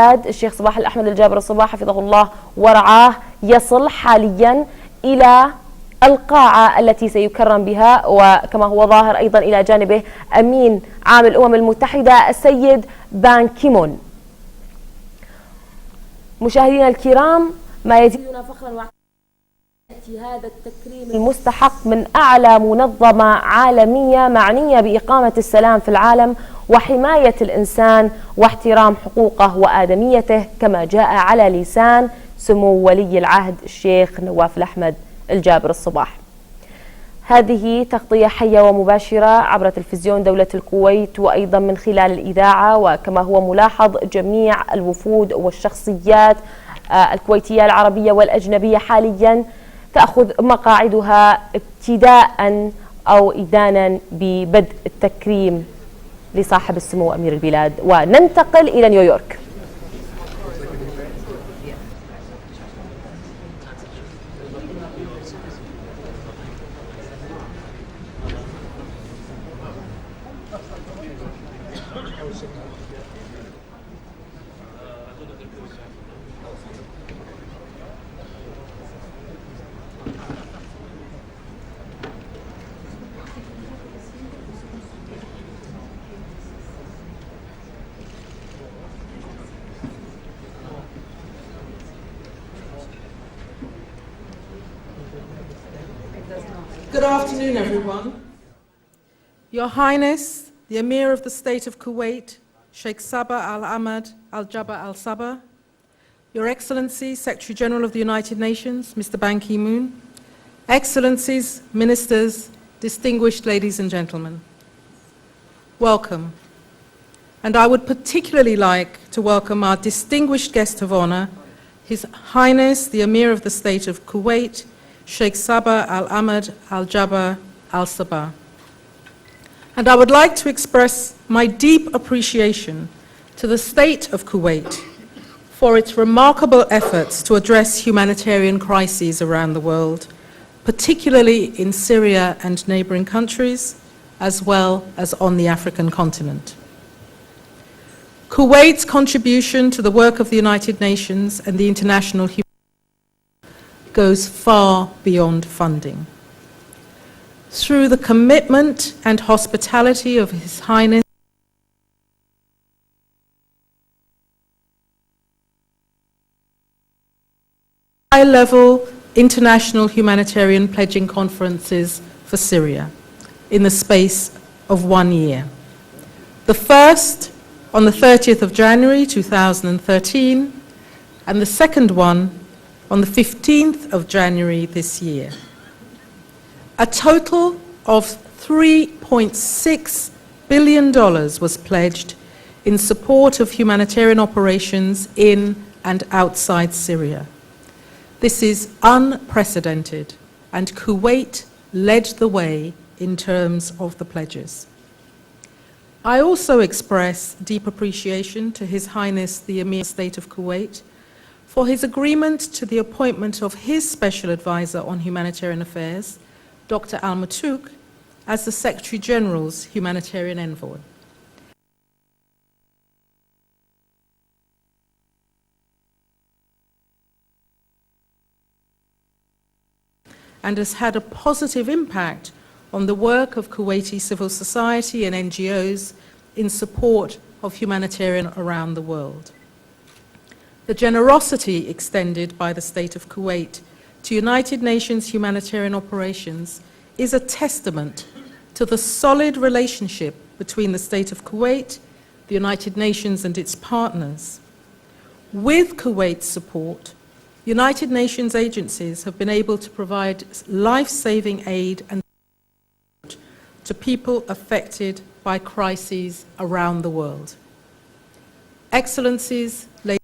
الشيخ صباح الأحمد الجابر الصباح حفظه الله ورعاه يصل حاليا إلى القاعة التي سيكرم بها، وكما هو ظاهر أيضا إلى جانبه أمين عام الأمم المتحدة السيد بان كيمون. مشاهدينا الكرام، ما يزيدنا فخرا هذا التكريم المستحق من أعلى منظمة عالمية معنية بإقامة السلام في العالم وحماية الإنسان واحترام حقوقه وآدميته، كما جاء على لسان سمو ولي العهد الشيخ نواف الأحمد الجابر الصباح. هذه تغطية حية ومباشرة عبر تلفزيون دولة الكويت وأيضا من خلال الإذاعة، وكما هو ملاحظ جميع الوفود والشخصيات الكويتية العربية والأجنبية حاليا تأخذ مقاعدها ابتداء أو إدانا ببدء التكريم لصاحب السمو أمير البلاد. وننتقل إلى نيويورك. Good afternoon, everyone. Your Highness, the Emir of the State of Kuwait, Sheikh Sabah Al-Ahmad Al-Jabbar Al-Sabah, Your Excellency, Secretary General of the United Nations, Mr. Ban Ki-moon, Excellencies, Ministers, distinguished ladies and gentlemen, welcome. And I would particularly like to welcome our distinguished guest of honor, His Highness, the Emir of the State of Kuwait, Sheikh Sabah Al-Ahmad Al-Jabbar Al-Sabah. And I would like to express my deep appreciation to the State of Kuwait for its remarkable efforts to address humanitarian crises around the world, particularly in Syria and neighboring countries, as well as on the African continent. Kuwait's contribution to the work of the United Nations and the international humanitarian goes far beyond funding. Through the commitment and hospitality of His Highness, high-level international humanitarian pledging conferences for Syria in the space of 1 year. The first on the 30th of January 2013, and the second one on the 15th of January this year. A total of $3.6 billion was pledged in support of humanitarian operations in and outside Syria. This is unprecedented, and Kuwait led the way in terms of the pledges. I also express deep appreciation to His Highness the Emir of the State of Kuwait for his agreement to the appointment of his Special Advisor on Humanitarian Affairs, Dr. Al-Matrouk, as the Secretary General's Humanitarian Envoy. And has had a positive impact on the work of Kuwaiti civil society and NGOs in support of humanitarian around the world. The generosity extended by the State of Kuwait to United Nations humanitarian operations is a testament to the solid relationship between the State of Kuwait, the United Nations and its partners. With Kuwait's support, United Nations agencies have been able to provide life-saving aid and support to people affected by crises around the world. Excellencies, ladies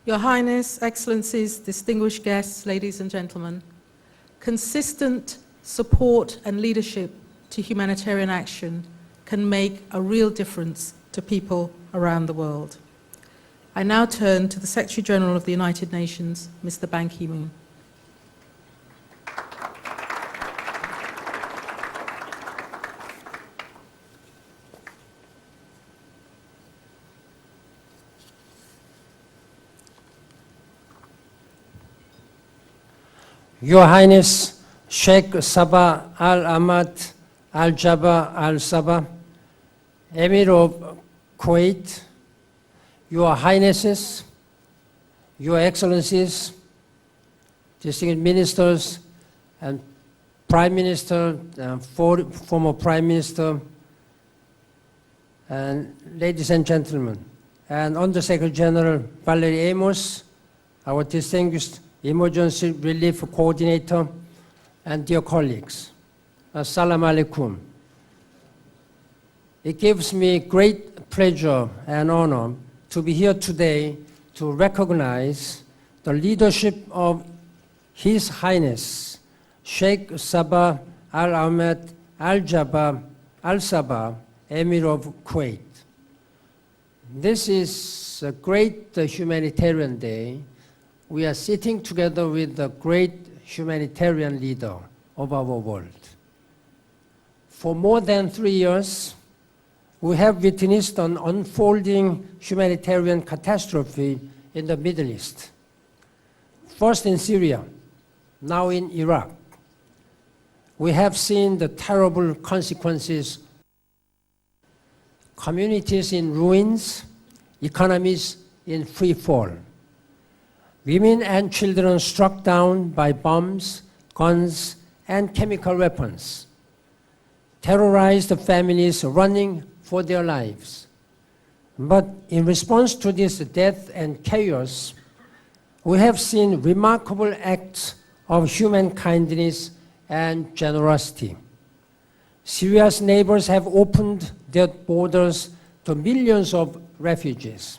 Your Highness, Excellencies, distinguished guests, ladies and gentlemen, consistent support and leadership to humanitarian action can make a real difference to people around the world. I now turn to the Secretary General of the United Nations, Mr. Ban Ki-moon. Your Highness Sheikh Sabah Al Ahmad Al Jabbar Al Sabah, Emir of Kuwait, Your Highnesses, Your Excellencies, distinguished ministers and Prime Minister, former Prime Minister, and ladies and gentlemen, and Under Secretary General Valerie Amos, our distinguished Emergency Relief Coordinator, and dear colleagues, Assalamu alaikum. It gives me great pleasure and honor to be here today to recognize the leadership of His Highness Sheikh Sabah Al Ahmed Al Jabbar Al Sabah, Emir of Kuwait. This is a great humanitarian day. We are sitting together with the great humanitarian leader of our world. For more than 3 years, we have witnessed an unfolding humanitarian catastrophe in the Middle East. First in Syria, now in Iraq. We have seen the terrible consequences. Communities in ruins, economies in free fall. Women and children struck down by bombs, guns, and chemical weapons. Terrorized families running for their lives. But in response to this death and chaos, we have seen remarkable acts of human kindness and generosity. Syria's neighbors have opened their borders to millions of refugees.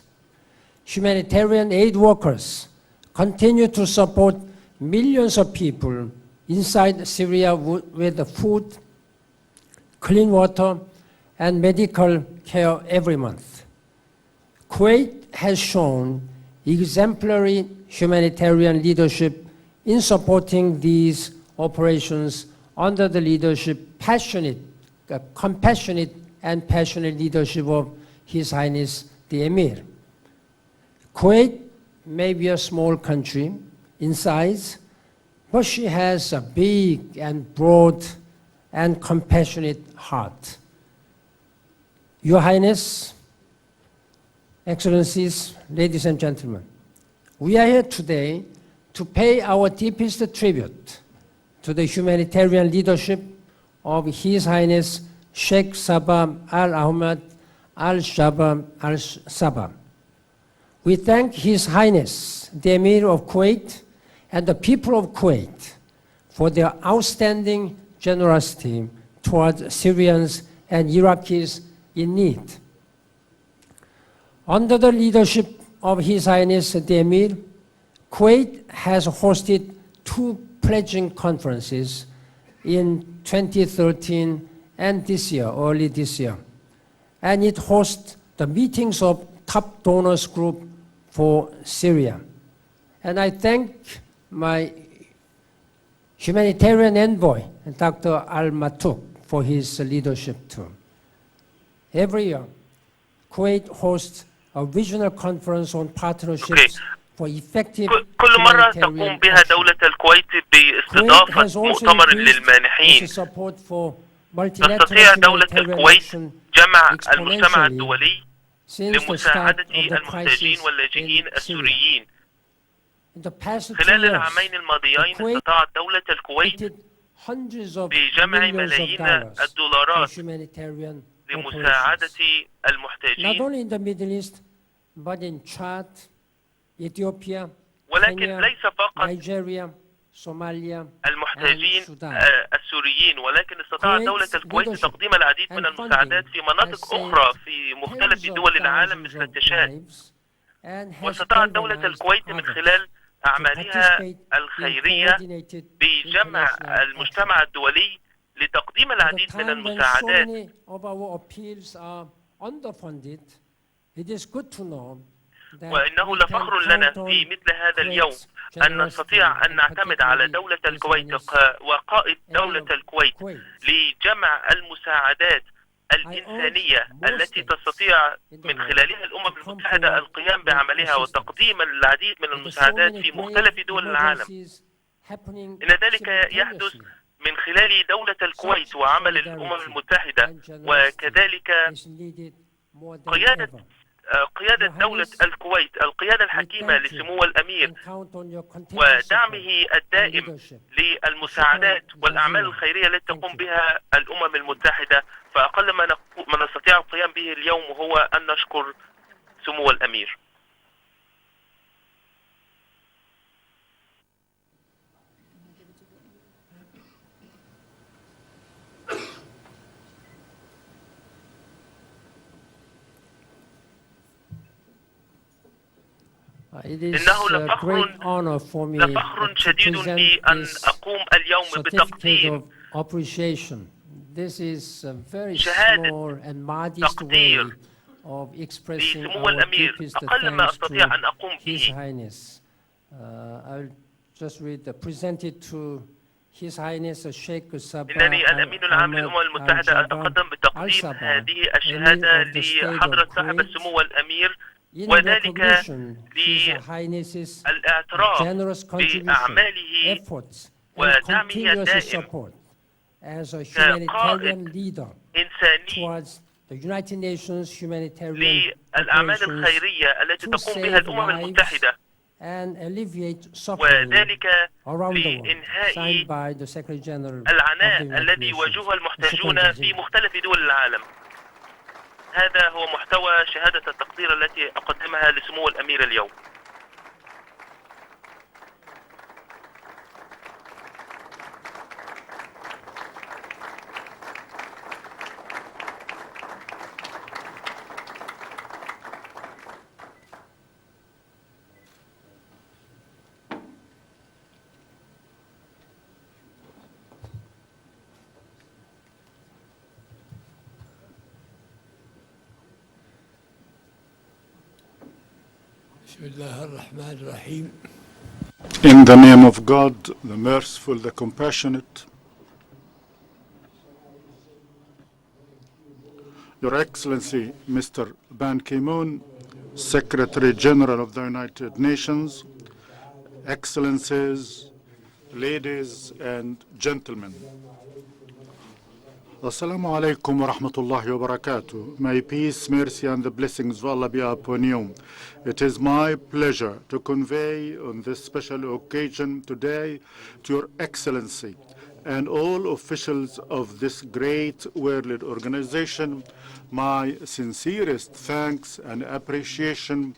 Humanitarian aid workers continue to support millions of people inside Syria with food, clean water, and medical care every month. Kuwait has shown exemplary humanitarian leadership in supporting these operations under the leadership, compassionate and passionate leadership of His Highness the Emir. Kuwait may be a small country in size, but she has a big and broad and compassionate heart. Your Highness, Excellencies, ladies and gentlemen, we are here today to pay our deepest tribute to the humanitarian leadership of His Highness Sheikh Sabah Al Ahmed Al Jabbar Al Sabah. We thank His Highness, the Emir of Kuwait, and the people of Kuwait for their outstanding generosity towards Syrians and Iraqis in need. Under the leadership of His Highness, the Emir, Kuwait has hosted 2 pledging conferences in 2013 and this year, early this year. And it hosts the meetings of top donors group for Syria. And I thank my humanitarian envoy, Dr. Al-Matuk, for his leadership too. Every year, Kuwait hosts a regional conference on partnerships for effective كل مرة تقوم بها دولة الكويت باستضافة مؤتمر للمانحين. تستطيع دولة الكويت جمع المجتمع الدولي لمساعدة المحتاجين واللاجئين السوريين. خلال العامين الماضيين استطاعت دولة الكويت بجمع ملايين الدولارات لمساعدة المحتاجين، ولكن ليس فقط المحتاجين السوريين، ولكن استطاعت دولة الكويت تقديم العديد من المساعدات في مناطق أخرى في مختلف دول العالم مثل تشاد. واستطاعت دولة الكويت من خلال أعمالها الخيرية بجمع المجتمع الدولي لتقديم العديد من المساعدات. وإنه لفخر لنا في مثل هذا اليوم أن نستطيع أن نعتمد على دولة الكويت وقائد دولة الكويت لجمع المساعدات الإنسانية التي تستطيع من خلالها الأمم المتحدة القيام بعملها وتقديم العديد من المساعدات في مختلف دول العالم. إن ذلك يحدث من خلال دولة الكويت وعمل الأمم المتحدة، وكذلك قيادة دولة الكويت، القيادة الحكيمة لسمو الأمير ودعمه الدائم للمساعدات والأعمال الخيرية التي تقوم بها الأمم المتحدة. فأقل ما نستطيع القيام به اليوم هو أن نشكر سمو الأمير. إنه لفخر شديد لي أن أقوم اليوم بتقديم شهادة تقدير لسمو الأمير، أقل ما أستطيع أن أقوم به. إنني الأمين العام للأمم المتحدة أتقدم بتقديم هذه الشهادة لحضرة صاحب السمو الأمير، وذلك للاعتراف بأعماله ودعمه الدائم كقائد إنساني للأعمال الخيرية التي تقوم بها الأمم المتحدة، وذلك لإنهاء العناء الذي يواجهه المحتاجون في مختلف دول العالم. هذا هو محتوى شهادة التقدير التي أقدمها لسمو الأمير اليوم. In the name of God, the merciful, the compassionate, Your Excellency, Mr. Ban Ki-moon, Secretary General of the United Nations, Excellencies, ladies and gentlemen. Assalamu alaikum wa rahmatullahi wa barakatuh. May peace, mercy, and the blessings of Allah be upon you. It is my pleasure to convey on this special occasion today to Your Excellency and all officials of this great world organization my sincerest thanks and appreciation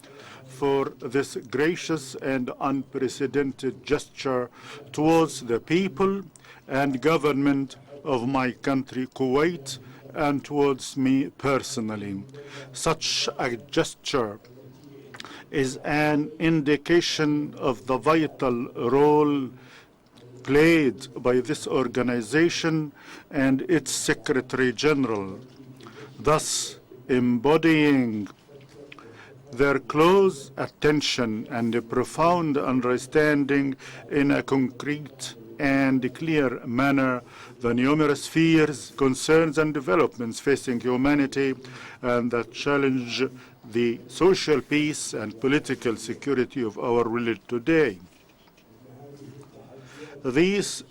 for this gracious and unprecedented gesture towards the people and government of my country, Kuwait, and towards me personally. Such a gesture is an indication of the vital role played by this organization and its Secretary General, thus embodying their close attention and a profound understanding in a concrete and clear manner the numerous fears, concerns, and developments facing humanity and that challenge the social peace and political security of our world today. These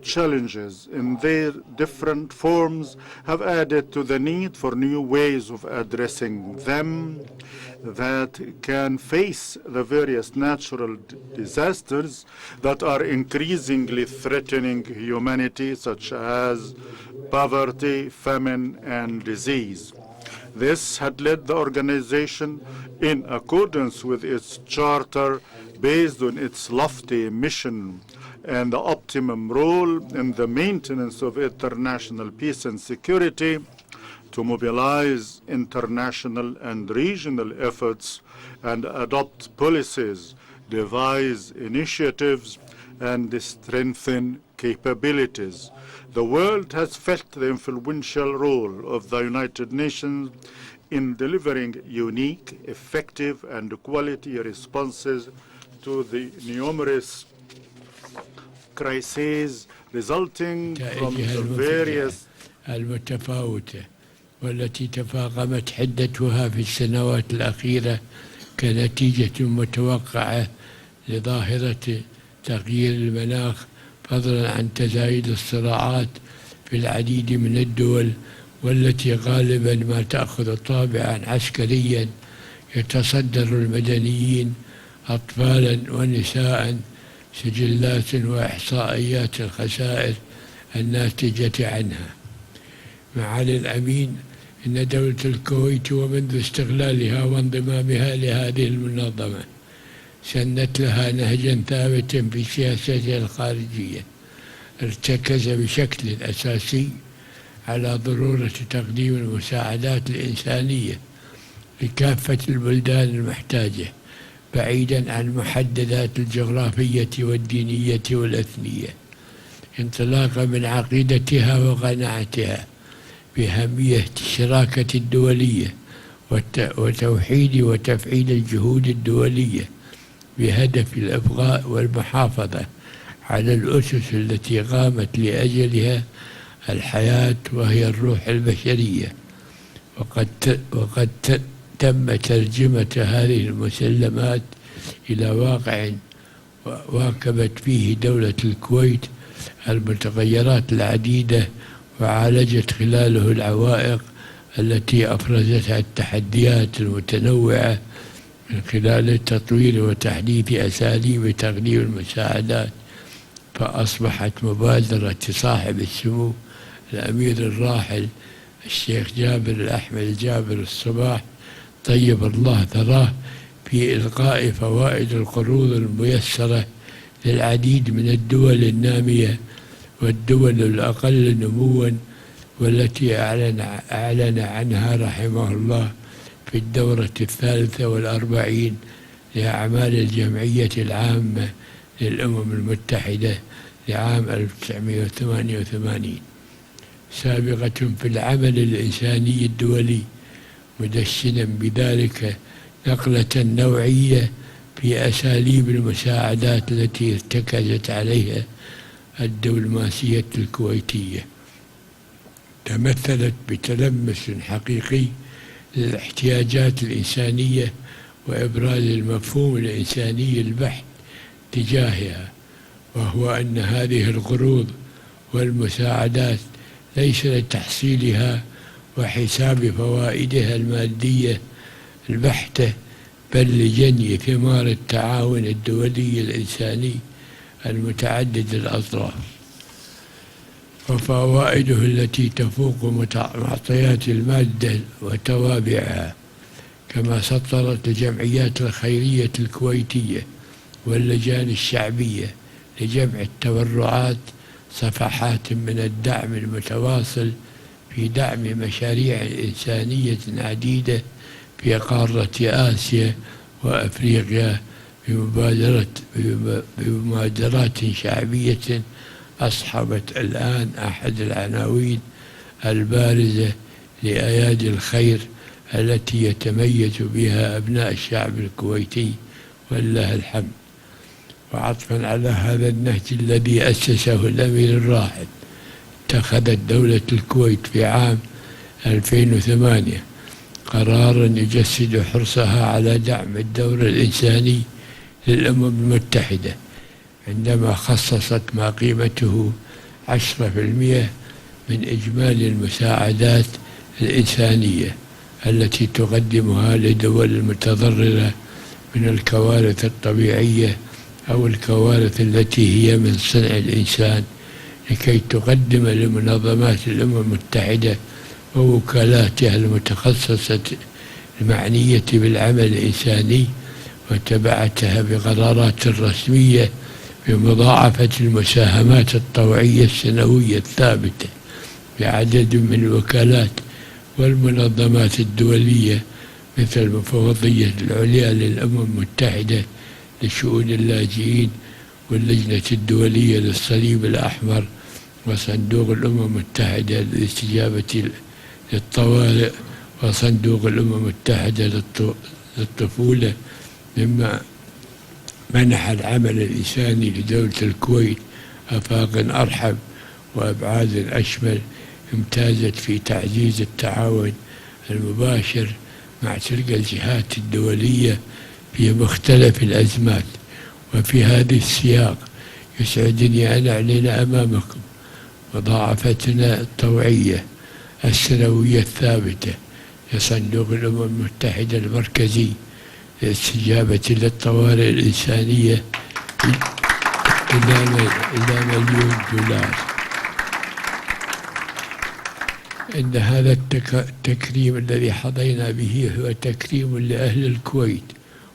challenges in their different forms have added to the need for new ways of addressing them that can face the various natural disasters that are increasingly threatening humanity, such as poverty, famine, and disease. This had led the organization, in accordance with its charter, based on its lofty mission and the optimum role in the maintenance of international peace and security, to mobilize international and regional efforts and adopt policies, devise initiatives, and strengthen capabilities. The world has felt the influential role of the United Nations in delivering unique, effective, and quality responses to the numerous crises resulting from the various المتفاوتة والتي تفاقمت حدتها في السنوات الأخيرة كنتيجة متوقعة لظاهرة تغيير المناخ، فضلا عن تزايد الصراعات في العديد من الدول، والتي غالبا ما تأخذ طابعا عسكريا يتصدر المدنيين أطفالا ونساء سجلات وإحصائيات الخسائر الناتجة عنها. معالي الأمين، إن دولة الكويت ومنذ استقلالها وانضمامها لهذه المنظمة سنت لها نهجا ثابتا في سياستها الخارجية، ارتكز بشكل أساسي على ضرورة تقديم المساعدات الإنسانية لكافة البلدان المحتاجة بعيدا عن المحددات الجغرافية والدينية والأثنية، انطلاقا من عقيدتها وقناعتها بأهمية الشراكة الدولية وتوحيد وتفعيل الجهود الدولية بهدف الإبقاء والمحافظة على الأسس التي قامت لأجلها الحياة، وهي الروح البشرية. وقد تم ترجمة هذه المسلمات إلى واقع واكبت فيه دولة الكويت المتغيرات العديدة، وعالجت خلاله العوائق التي أفرزتها التحديات المتنوعة من خلال تطوير وتحديث أساليب تقديم المساعدات. فأصبحت مبادرة صاحب السمو الأمير الراحل الشيخ جابر الأحمد جابر الصباح طيب الله ثراه في إلقاء فوائد القروض الميسرة للعديد من الدول النامية والدول الأقل نموا، والتي أعلن عنها رحمه الله في الدورة 43 لأعمال الجمعية العامة للأمم المتحدة لعام 1988، سابقة في العمل الإنساني الدولي، مدشنا بذلك نقلة نوعية في أساليب المساعدات التي ارتكزت عليها الدبلوماسية الكويتية، تمثلت بتلمس حقيقي للاحتياجات الإنسانية وإبراز المفهوم الإنساني البحت تجاهها، وهو أن هذه القروض والمساعدات ليس لتحصيلها وحساب فوائدها المادية البحتة، بل لجني ثمار التعاون الدولي الإنساني المتعدد الأطراف، وفوائده التي تفوق معطيات المادة وتوابعها. كما سطرت الجمعيات الخيرية الكويتية واللجان الشعبية لجمع التبرعات صفحات من الدعم المتواصل في دعم مشاريع إنسانية عديدة في قارة آسيا وأفريقيا بمبادرات شعبية أصحبت الآن أحد العناوين البارزة لأيادي الخير التي يتميز بها أبناء الشعب الكويتي ولله الحمد. وعطفا على هذا النهج الذي أسسه الأمير الراحل، اتخذت دولة الكويت في عام 2008 قرارا يجسد حرصها على دعم الدور الإنساني للأمم المتحدة، عندما خصصت ما قيمته 10% من إجمالي المساعدات الإنسانية التي تقدمها لدول المتضررة من الكوارث الطبيعية أو الكوارث التي هي من صنع الإنسان، لكي تقدم لمنظمات الأمم المتحدة ووكالاتها المتخصصة المعنية بالعمل الإنساني وتبعتها بقرارات رسمية بمضاعفة المساهمات الطوعية السنوية الثابتة بعدد من الوكالات والمنظمات الدولية مثل المفوضية العليا للأمم المتحدة لشؤون اللاجئين، واللجنة الدولية للصليب الأحمر، وصندوق الأمم المتحدة للاستجابة للطوارئ، وصندوق الأمم المتحدة للطفولة، مما منح العمل الإنساني لدولة الكويت آفاق أرحب وأبعاد أشمل، امتازت في تعزيز التعاون المباشر مع تلك الجهات الدولية في مختلف الأزمات. وفي هذا السياق يسعدني أن أعلن أمامكم مضاعفتنا الطوعية السنوية الثابتة لصندوق الأمم المتحدة المركزي للاستجابة للطوارئ الإنسانية إلى $1,000,000. إن هذا التكريم الذي حظينا به هو تكريم لأهل الكويت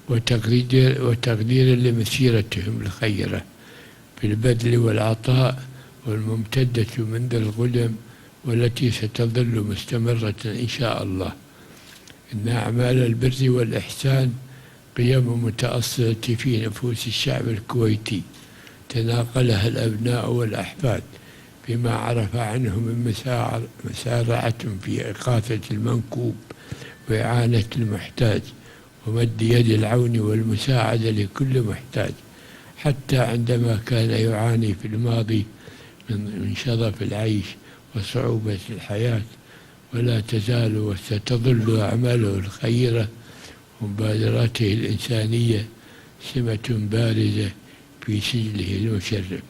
وتقدير لمسيرتهم الخيرة في البذل والعطاء، والممتدة منذ القدم، والتي ستظل مستمرة إن شاء الله. إن أعمال البر والإحسان قيم متأصلة في نفوس الشعب الكويتي تناقلها الأبناء والأحفاد، بما عرف عنه من مسارعة في إغاثة المنكوب وإعانة المحتاج، ومد يد العون والمساعدة لكل محتاج، حتى عندما كان يعاني في الماضي من شظف العيش وصعوبة الحياة. ولا تزال وستظل أعماله الخيرة ومبادراته الإنسانية سمة بارزة في سجله المشرف.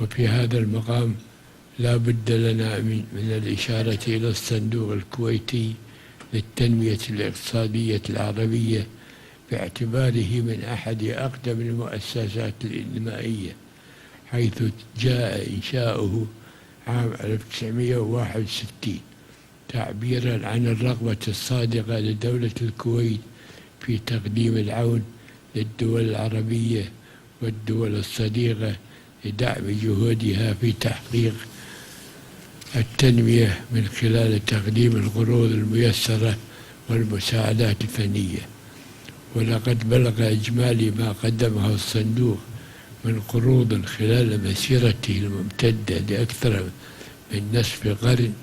وفي هذا المقام لا بد لنا من الإشارة إلى الصندوق الكويتي للتنمية الاقتصادية العربية، باعتباره من أحد أقدم المؤسسات الإنمائية، حيث جاء إنشاؤه عام 1961 تعبيرا عن الرغبة الصادقة لدولة الكويت في تقديم العون للدول العربية والدول الصديقة لدعم جهودها في تحقيق التنمية من خلال تقديم القروض الميسرة والمساعدات الفنية. ولقد بلغ إجمالي ما قدمه الصندوق من قروض خلال مسيرته الممتدة لأكثر من نصف قرن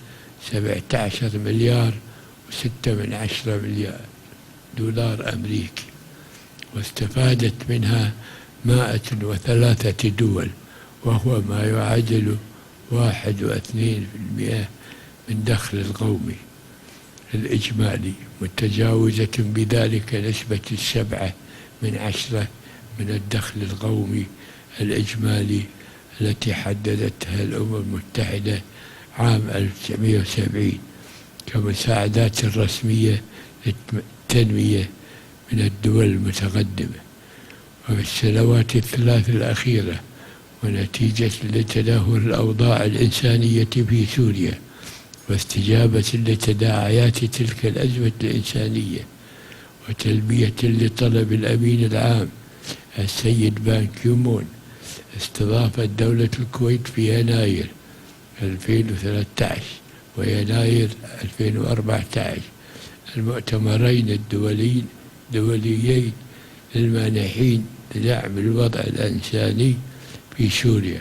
17,6,10,000,000 دولار أمريكي، واستفادت منها 103 دول، وهو ما يعادل 1.2% من دخل القومي الإجمالي، متجاوزة بذلك نسبة 7/10 من الدخل القومي الإجمالي التي حددتها الأمم المتحدة عام 1970 كمساعدات رسمية للتنمية من الدول المتقدمة. وفي السنوات الثلاث الأخيرة، ونتيجة لتدهور الأوضاع الإنسانية في سوريا واستجابة لتداعيات تلك الأزمة الإنسانية، وتلبية لطلب الأمين العام السيد بان كيمون، استضافت دولة الكويت في يناير 2013 ويناير 2014 المؤتمرين الدوليين للمانحين لدعم الوضع الإنساني في سوريا،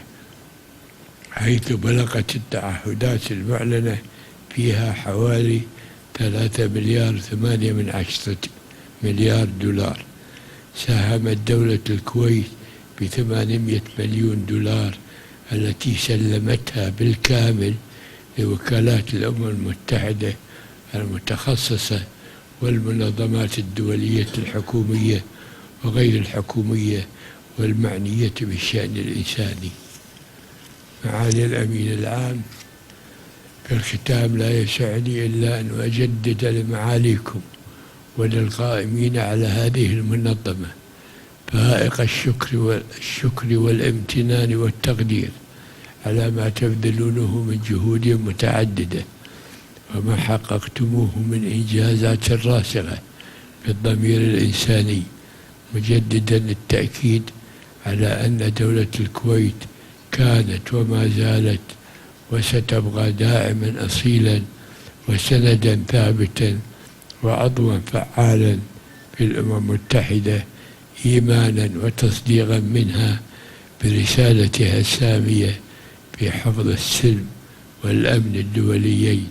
حيث بلغت التعهدات المعلنة فيها حوالي 3,8,10,000,000 دولار. ساهمت دولة الكويت ب800 مليون دولار التي سلمتها بالكامل لوكالات الأمم المتحدة المتخصصة والمنظمات الدولية الحكومية وغير الحكومية والمعنية بالشأن الإنساني. معالي الأمين العام، في الختام لا يسعني إلا أن أجدد لمعاليكم وللقائمين على هذه المنظمة فائق الشكر والامتنان والتقدير على ما تبذلونه من جهود متعددة وما حققتموه من إنجازات راسخة في الضمير الإنساني، مجددا التأكيد على أن دولة الكويت كانت وما زالت وستبقى داعما أصيلا وسندا ثابتا وعضوا فعالا في الأمم المتحدة إيمانا وتصديقا منها برسالتها السامية في حفظ السلم والأمن الدوليين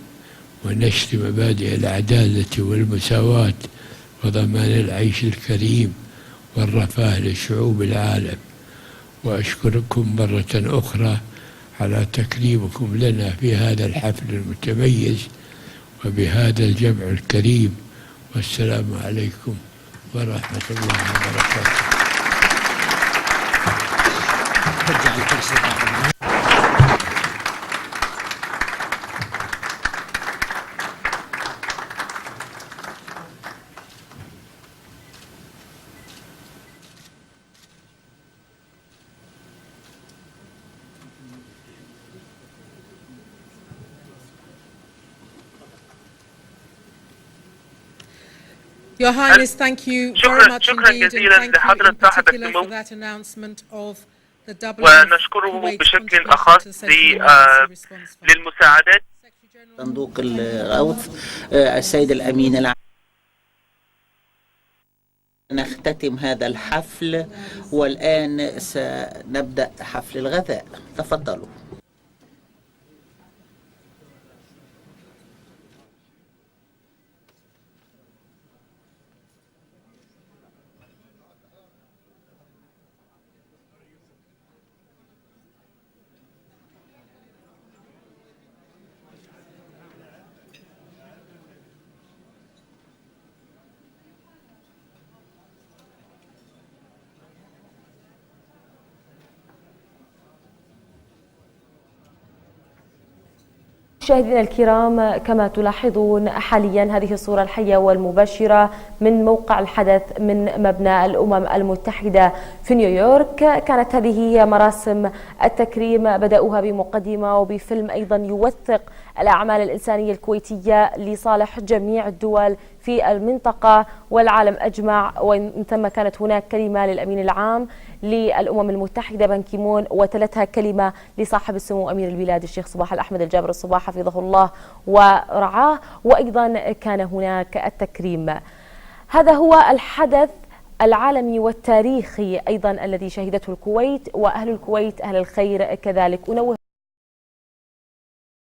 ونشر مبادئ العدالة والمساواة وضمان العيش الكريم والرفاه لشعوب العالم. وأشكركم مرة أخرى على تكريمكم لنا في هذا الحفل المتميز وبهذا الجمع الكريم، والسلام عليكم ورحمة الله وبركاته. Your Highness, thank you very much indeed, and thank you in particular for that announcement of the doubling of Kuwait's contribution to للمساعدات. صندوق الغوث السيد الأمين العام. نختتم هذا الحفل والآن سنبدأ حفل الغذاء. تفضلوا. مشاهدينا الكرام، كما تلاحظون حاليا هذه الصورة الحية والمباشرة من موقع الحدث من مبنى الأمم المتحدة في نيويورك. كانت هذه هي مراسم التكريم، بدأوها بمقدمة وبفيلم أيضا يوثق الأعمال الإنسانية الكويتية لصالح جميع الدول في المنطقة والعالم أجمع. ومن ثم كانت هناك كلمة للأمين العام للأمم المتحدة بان كيمون، وتلتها كلمة لصاحب السمو أمير البلاد الشيخ صباح الأحمد الجابر الصباح حفظه الله ورعاه، وأيضا كان هناك التكريم. هذا هو الحدث العالمي والتاريخي أيضا الذي شهدته الكويت، وأهل الكويت أهل الخير كذلك. أنوه